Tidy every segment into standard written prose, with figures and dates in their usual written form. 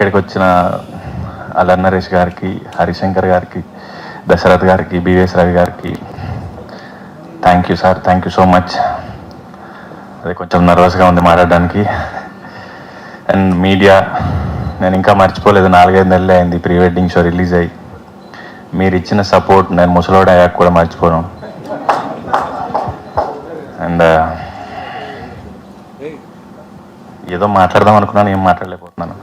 ఇక్కడికి వచ్చిన అల్లరి నరేష్ గారికి, హరిశంకర్ గారికి, దశరథ్ గారికి, బివిఎస్ రవి గారికి thank you sir, thank you so much. అదే కొంచెం నర్వస్గా ఉంది మాట్లాడడానికి. అండ్ మీడియా, నేను ఇంకా మర్చిపోలేదు, 4-5 నెలలే అయింది ప్రీ వెడ్డింగ్ షో రిలీజ్ అయ్యి. మీరు ఇచ్చిన సపోర్ట్ నేను ముసలోడు అయ్యాక కూడా మర్చిపోను. అండ్ ఏదో మాట్లాడదాం అనుకున్నాను, ఏం మాట్లాడలేకపోతున్నాను.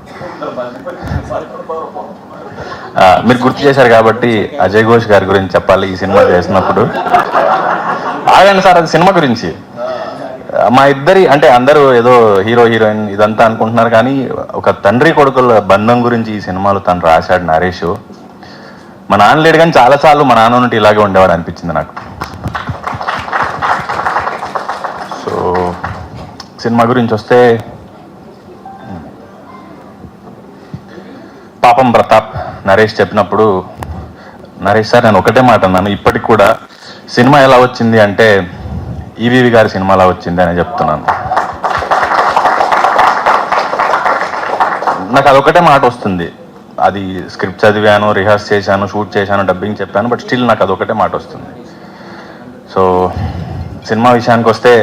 మీరు గుర్తు చేశారు కాబట్టి అజయ్ ఘోష్ గారి గురించి చెప్పాలి. ఈ సినిమా చేసినప్పుడు ఆగండి సార్, అది సినిమా గురించి. మా ఇద్దరి అంటే అందరూ ఏదో హీరో హీరోయిన్ ఇదంతా అనుకుంటున్నారు, కానీ ఒక తండ్రి కొడుకుల బంధం గురించి ఈ సినిమాలో తను రాశాడు నరేష్. మా నాన్న లేడు కానీ చాలాసార్లు మా నాన్న నుండి ఇలాగే ఉండేవాడు అనిపించింది నాకు. సో సినిమా గురించి వస్తే, పాపం ప్రతాప్ నరేష్ చెప్పినప్పుడు, నరేష్ సార్ నేను ఒకటే మాట అన్నాను, ఇప్పటికి కూడా సినిమా ఎలా వచ్చింది అంటే ఈవీవి గారి సినిమా ఎలా వచ్చింది అని చెప్తున్నాను. నాకు అదొకటే మాట వస్తుంది. అది స్క్రిప్ట్ చదివాను, రిహార్స్ చేశాను, షూట్ చేశాను, డబ్బింగ్ చెప్పాను, బట్ స్టిల్ నాకు అదొకటే మాట వస్తుంది. సో సినిమా విషయానికి వస్తే,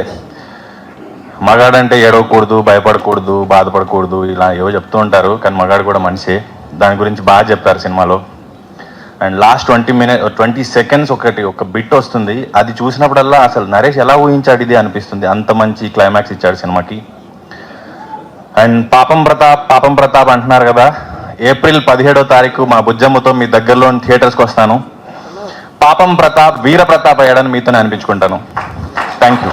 మగాడంటే ఏడవకూడదు, భయపడకూడదు, బాధపడకూడదు, ఇలా ఏవో చెప్తూ ఉంటారు, కానీ మగాడు కూడా మనిషే. దాని గురించి బాగా చెప్పారు సినిమాలో. అండ్ లాస్ట్ 20 సెకండ్స్ ఒక బిట్ వస్తుంది, అది చూసినప్పుడల్లా అసలు నరేష్ ఎలా ఊహించాడు ఇది అనిపిస్తుంది. అంత మంచి క్లైమాక్స్ ఇచ్చాడు సినిమాకి. అండ్ పాపం ప్రతాప్ అంటున్నారు కదా, ఏప్రిల్ 17వ తారీఖు మా బుజ్జమ్మతో మీ దగ్గరలోని థియేటర్స్కి వస్తాను. పాపం ప్రతాప్ వీర ప్రతాప్ అయ్యాడని మీతోనే అనిపించుకుంటాను. Thank you.